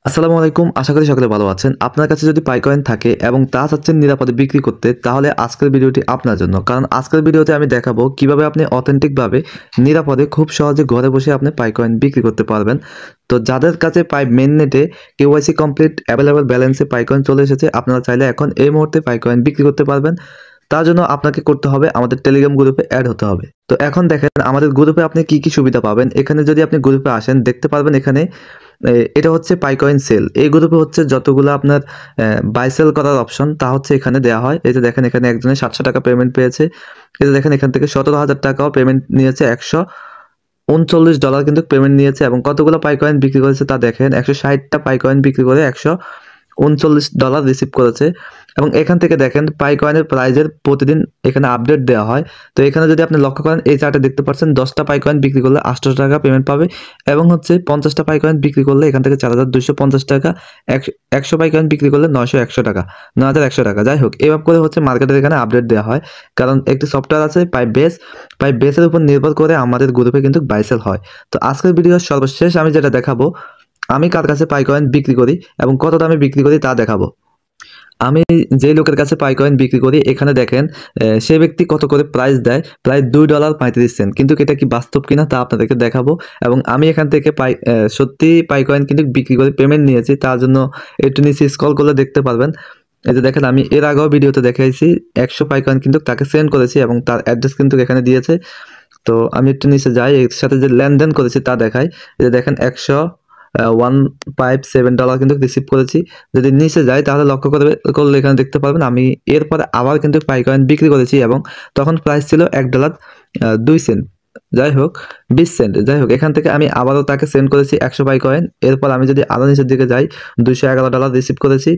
আসসালামু আলাইকুম। আশা করি সকলে ভালো আছেন। আপনার কাছে যদি পাইকয়েন থাকে এবং তা চাচ্ছেন নিরাপদে বিক্রি করতে, তাহলে আজকের ভিডিওটি আপনার জন্য। কারণ আজকের ভিডিওতে আমি দেখাবো কিভাবে আপনি অথেন্টিকভাবে নিরাপদে খুব সহজে ঘরে বসে আপনি পাইকয়েন বিক্রি করতে পারবেন। তো যাদের কাছে মেইননেটে কেওয়াইসি কমপ্লিট অ্যাভেলেবল ব্যালেন্সে পাইকয়েন চলে এসেছে, আপনারা চাইলে এখন এই মুহূর্তে পাইকয়েন বিক্রি করতে পারবেন। তার জন্য আপনাকে করতে হবে আমাদের টেলিগ্রাম গ্রুপে অ্যাড হতে হবে। তো এখন দেখেন আমাদের গ্রুপে আপনি কি কি সুবিধা পাবেন। এখানে যদি আপনি গ্রুপে আসেন দেখতে পারবেন এখানে এটা হচ্ছে পাইকয়েন সেল। এই গ্রুপে হচ্ছে যতগুলো আপনার বাই সেল করার অপশন তা হচ্ছে এখানে দেওয়া হয়। এই যে দেখেন এখানে একজনের 700 টাকা পেমেন্ট পেয়েছে। এই যে দেখেন এখান থেকে 17,000 টাকাও পেমেন্ট নিয়েছে, $139 কিন্তু পেমেন্ট নিয়েছে এবং কতগুলো পাইকয়েন বিক্রি করেছে তা দেখেন 160টা পাইকয়েন বিক্রি করে $139 রিসিভ করেছে। এবং এখান থেকে দেখেন পাইকয়েনের প্রাইজের প্রতিদিন এখানে আপডেট দেওয়া হয়। তো এখানে যদি আপনি লক্ষ্য করেন এই চার্টে দেখতে পাচ্ছেন 10টা পাইকয়েন বিক্রি করলে 800 টাকা পেমেন্ট পাবে এবং হচ্ছে 50টা পাইকয়েন বিক্রি করলে এখান থেকে 4,250 টাকা, 100 পাইকয়েন বিক্রি করলে 901 টাকা, 9,100 টাকা। যাই হোক, এভাবে করে হচ্ছে মার্কেটের এখানে আপডেট দেওয়া হয়। কারণ একটি সফটওয়্যার আছে পাইবেসের উপর নির্ভর করে আমাদের গ্রুপে কিন্তু বাইসেল হয়। তো আজকের ভিডিওর সর্বশেষ আমি যেটা দেখাবো, আমি কার কাছে পাইকয়েন বিক্রি করি এবং কত দামে বিক্রি করি তা দেখাবো। আমি যে লোকের কাছে পাইকয়েন বিক্রি করি এখানে দেখেন সে ব্যক্তি কত করে প্রাইস দেয়, প্রায় $2.35। কিন্তু এটা কি বাস্তব কিনা তা আপনাদেরকে দেখাবো। এবং আমি এখান থেকে সত্যি পাইকয়েন কিন্তু বিক্রি করে পেমেন্ট নিয়েছি, তার জন্য একটু নিচে স্ক্রল করলে দেখতে পারবেন। এই যে দেখেন আমি এর আগেও ভিডিওতে দেখাইছি 100 পাইকয়েন কিন্তু তাকে সেন্ড করেছি এবং তার অ্যাড্রেস কিন্তু এখানে দিয়েছে। তো আমি একটু নিচে যাই, এর সাথে যে লেনদেন করেছি তা দেখাই। এই যে দেখেন $157 কিন্তু রিসিভ করেছি। যদি নিচে যাই তাহলে লক্ষ্য করলে এখানে দেখতে পারবেন আমি এরপরে আবার কিন্তু পাইকয়েন বিক্রি করেছি এবং তখন প্রাইস ছিল $1.02। যাই হোক 20 সেন্ট। যাই হোক, এখান থেকে আমি আবারও তাকে সেন্ড করেছি 100 পাইকয়েন। এরপর আমি যদি আরও নিচের দিকে যাই $211 রিসিভ করেছি।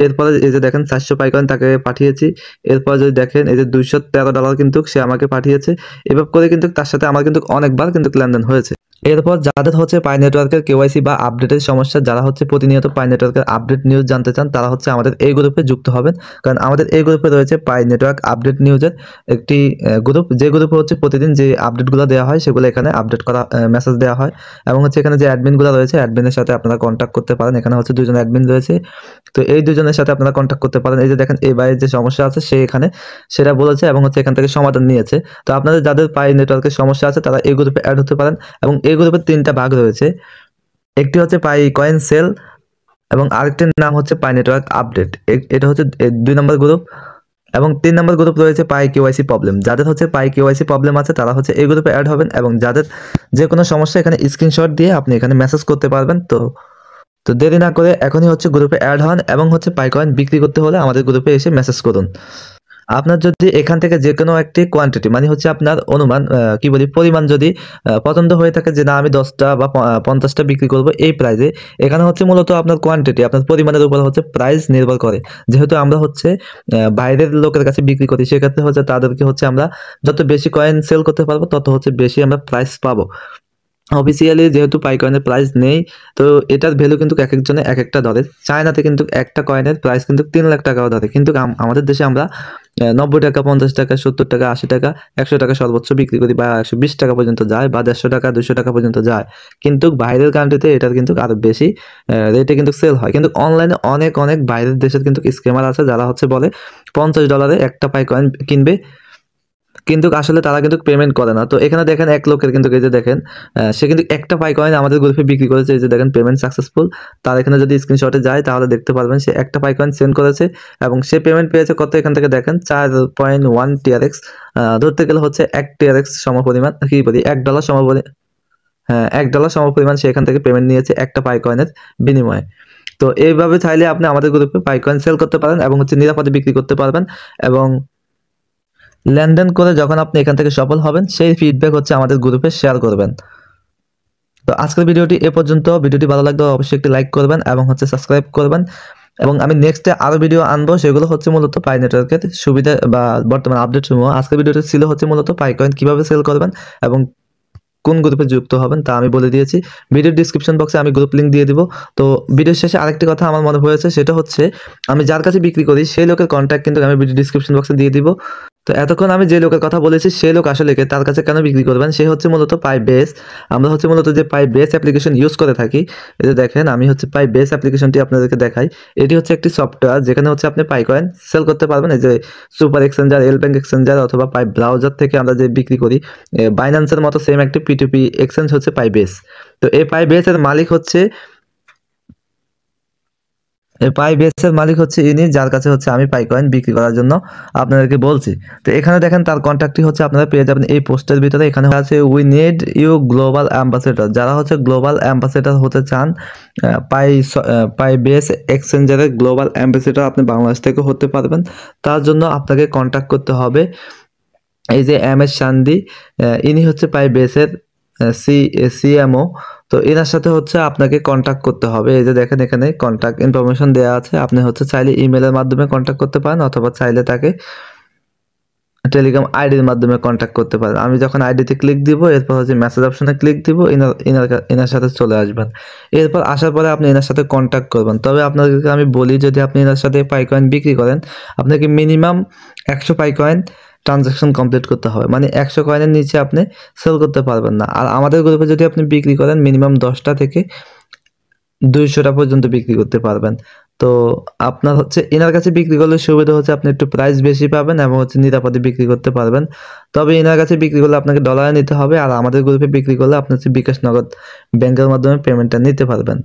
এরপরে এই যে দেখেন 400 পাইকয়েন তাকে পাঠিয়েছি। এরপর যদি দেখেন এই যে $213 কিন্তু সে আমাকে পাঠিয়েছে। এভাবে করে কিন্তু তার সাথে আমার কিন্তু অনেকবার কিন্তু লেনদেন হয়েছে। এরপর যাদের হচ্ছে পাই নেটওয়ার্কের কেওয়াইসি বা আপডেটের সমস্যা, যারা হচ্ছে প্রতিনিয়ত পাই নেটওয়ার্কের আপডেট নিউজ জানতে চান, তারা হচ্ছে আমাদের এই গ্রুপে যুক্ত হবেন। কারণ আমাদের এই গ্রুপে রয়েছে পাই নেটওয়ার্ক আপডেট নিউজের একটি গ্রুপ, যে গ্রুপে হচ্ছে প্রতিদিন যে আপডেটগুলো দেওয়া হয় সেগুলো এখানে আপডেট করা মেসেজ দেওয়া হয়। এবং হচ্ছে এখানে যে অ্যাডমিনগুলো রয়েছে অ্যাডমিনের সাথে আপনারা কন্ট্যাক্ট করতে পারেন। এখানে হচ্ছে 2জন অ্যাডমিন রয়েছে। তো এই 2জনের সাথে আপনারা কন্ট্যাক্ট করতে পারেন। এই যে দেখেন এই বাইরের যে সমস্যা আছে সে এখানে সেটা বলেছে এবং হচ্ছে এখান থেকে সমাধান নিয়েছে। তো আপনাদের যাদের পাই নেটওয়ার্কের সমস্যা আছে তারা এই গ্রুপে অ্যাড হতে পারেন। এবং এই গ্রুপের 3টা ভাগ রয়েছে। একটি হচ্ছে পাই কয়েন সেল এবং আরেকটির নাম হচ্ছে পাই নেটওয়ার্ক আপডেট। এটা হচ্ছে 2 নম্বর গ্রুপ। এবং 3 নম্বর গ্রুপ রয়েছে পাই কেওয়াইসি প্রবলেম। যাদের হচ্ছে পাই কেওয়াইসি প্রবলেম আছে তারা হচ্ছে এই গ্রুপে অ্যাড হবেন এবং যাদের যে কোনো সমস্যা এখানে স্ক্রিনশট দিয়ে আপনি এখানে মেসেজ করতে পারবেন। তো দেরি না করে এখনই হচ্ছে গ্রুপে অ্যাড হন এবং হচ্ছে পাইকয়েন বিক্রি করতে হলে আমাদের গ্রুপে এসে মেসেজ করুন। আপনার যদি এখান থেকে যে কোনো একটি কোয়ান্টিটি মানে হচ্ছে আপনার অনুমান পরিমাণ যদি পছন্দ হয়ে থাকে যে না আমি 10টা বা 50টা বিক্রি করব এই প্রাইসে, এখানে হচ্ছে মূলত আপনার কোয়ান্টিটি আপনার পরিমাণের উপর হচ্ছে প্রাইস নির্ভর করে। যেহেতু আমরা হচ্ছে বাইরের লোকের কাছে বিক্রি করি, সেক্ষেত্রে হচ্ছে তাদেরকে হচ্ছে আমরা যত বেশি কয়েন সেল করতে পারবো তত হচ্ছে বেশি আমরা প্রাইস পাবো। অফিসিয়ালি যেহেতু পাইকয়েনের প্রাইস নেই, তো এটার ভ্যালু কিন্তু এক একজনে এক একটা ধরে। চায়নাতে কিন্তু একটা কয়েনের প্রাইস কিন্তু 3 লাখ টাকাও ধরে, কিন্তু আমাদের দেশে আমরা 90 টাকা, 50 টাকা, 70 টাকা, 80 টাকা, 100 টাকা সর্বোচ্চ বিক্রি করি, বা 120 টাকা পর্যন্ত যায়, বা 150 টাকা, 200 টাকা পর্যন্ত যায়। কিন্তু বাইরের কান্ট্রিতে এটার কিন্তু আরো বেশি রেটে কিন্তু সেল হয়। কিন্তু অনলাইনে অনেক অনেক বাইরের দেশের কিন্তু স্ক্যামার আছে যারা হচ্ছে বলে $50 একটা পাইকয়েন কিনবে, কিন্তু আসলে তারা কিন্তু পেমেন্ট করে না। তো এখানে দেখেন এক লোকের কিন্তু এই যে দেখেন সে কিন্তু একটা পাইকয়েন আমাদের গ্রুপে বিক্রি করেছে। এই যে দেখেন পেমেন্ট সাকসেসফুল। তার এখানে যদি স্ক্রিনশটে যায় তাহলে দেখতে পারবেন সে একটা পাইকয়েন সেন্ড করেছে এবং সে পেমেন্ট পেয়েছে কত, এখান থেকে দেখেন 4.1 TRX। ধরতে গেলে হচ্ছে 1 TRX সমপরিমাণ $1 সমপরিমাণ, হ্যাঁ $1 সমপরিমাণ সে এখান থেকে পেমেন্ট নিয়েছে একটা পাইকয়েনের বিনিময়ে। তো এইভাবে চাইলে আপনি আমাদের গ্রুপে পাইকয়েন সেল করতে পারেন এবং হচ্ছে নিরাপদে বিক্রি করতে পারবেন। এবং লেনদেন করে যখন আপনি এখান থেকে সফল হবেন সেই ফিডব্যাক হচ্ছে আমাদের গ্রুপে শেয়ার করবেন। তো আজকের ভিডিওটি এ পর্যন্ত। ভিডিওটি ভালো লাগলে অবশ্যই একটি লাইক করবেন এবং হচ্ছে সাবস্ক্রাইব করবেন। এবং আমি নেক্সটে আরো ভিডিও আনবো, সেগুলো হচ্ছে মূলত পাই নেটওয়ার্কের সুবিধা বা বর্তমান আপডেট সমূহ। আজকের ভিডিওটি ছিল হচ্ছে মূলত পাইকয়েন কিভাবে সেল করবেন এবং কোন গ্রুপে যুক্ত হবেন তা আমি বলে দিয়েছি। ভিডিওর ডিসক্রিপশন বক্সে আমি গ্রুপ লিঙ্ক দিয়ে দিব। তো ভিডিওর শেষে আরেকটি কথা আমার মনে হয়েছে, সেটা হচ্ছে আমি যার কাছে বিক্রি করি সেই লোকের কন্ট্যাক্ট কিন্তু আমি ভিডিও ডিসক্রিপশন বক্সে দিয়ে দিব। তো এতক্ষণ আমি যে লোকের কথা বলেছি সেই লোক আসলে কে, তার কাছে কেন বিক্রি করবেন? সে হচ্ছে মূলত পাইবেস। আমরা হচ্ছে মূলত যে পাইবেস অ্যাপ্লিকেশন ইউজ করে থাকি। এই যে দেখেন আমি হচ্ছে পাইবেস অ্যাপ্লিকেশনটি আপনাদেরকে দেখাই। এটি হচ্ছে একটি সফটওয়্যার যেখানে হচ্ছে আপনি পাইকয়েন সেল করতে পারবেন। এই যে সুপার এক্সচেঞ্জার, এলব্যাংক এক্সচেঞ্জার অথবা পাই ব্রাউজার থেকে আমরা যে বিক্রি করি, বাইন্যান্সের মতো সেম একটি P2P এক্সচেঞ্জ হচ্ছে পাইবেস। তো এই পাইবেসের মালিক হচ্ছে পাইবেসের মালিক হচ্ছে ইনি, যার কাছে হচ্ছে আমি পাইকয়েন বিক্রি করার জন্য আপনাদেরকে বলছি। তো এখানে দেখেন তার কন্ট্যাক্টটি হচ্ছে আপনারা পেয়ে যাবেন এই পোস্টের ভিতরে। এখানে আছে we need you global ambassador, যারা হচ্ছে গ্লোবাল অ্যাম্বাসেডর হতে চান, পাইবেস এক্সচেঞ্জারের গ্লোবাল অ্যাম্বাসেডর আপনি বাংলাদেশ থেকে হতে পারবেন। তার জন্য আপনাকে কন্ট্যাক্ট করতে হবে এই যে MS শান্দি, ইনি হচ্ছে পাইবেসের CMO। তো এনার সাথে হচ্ছে আপনাকে কন্ট্যাক্ট করতে হবে। এই যে দেখেন এখানে কন্ট্যাক্ট ইনফরমেশন দেওয়া আছে। আপনি হচ্ছে চাইলে ইমেলের মাধ্যমে কন্ট্যাক্ট করতে পারেন অথবা চাইলে তাকে টেলিগ্রাম আইডির মাধ্যমে কন্ট্যাক্ট করতে পারেন। আমি যখন আইডিতে ক্লিক দিব, এরপর হচ্ছে মেসেজ অপশনে ক্লিক দিব, এনার সাথে চলে আসবেন। এরপর আসার পরে আপনি এনার সাথে কন্ট্যাক্ট করবেন। তবে আপনাদেরকে আমি বলি, যদি আপনি এনার সাথে পাইকয়েন বিক্রি করেন, আপনাকে মিনিমাম 100 পাইকয়েন ট্রানজাকশন কমপ্লিট করতে হবে। মানে 100 কয়েনের নিচে আপনি সেল করতে পারবেন না। আর আমাদের গ্রুপে যদি আপনি বিক্রি করেন, মিনিমাম 10টা থেকে 200টা পর্যন্ত বিক্রি করতে পারবেন। তো আপনার হচ্ছে এনার কাছে বিক্রি করলে সুবিধা হচ্ছে আপনি একটু প্রাইস বেশি পাবেন এবং হচ্ছে নিরাপদে বিক্রি করতে পারবেন। তবে এনার কাছে বিক্রি করলে আপনাকে ডলারে নিতে হবে, আর আমাদের গ্রুপে বিক্রি করলে আপনি হচ্ছে বিকাশ নগদ ব্যাংকের মাধ্যমে পেমেন্টটা নিতে পারবেন।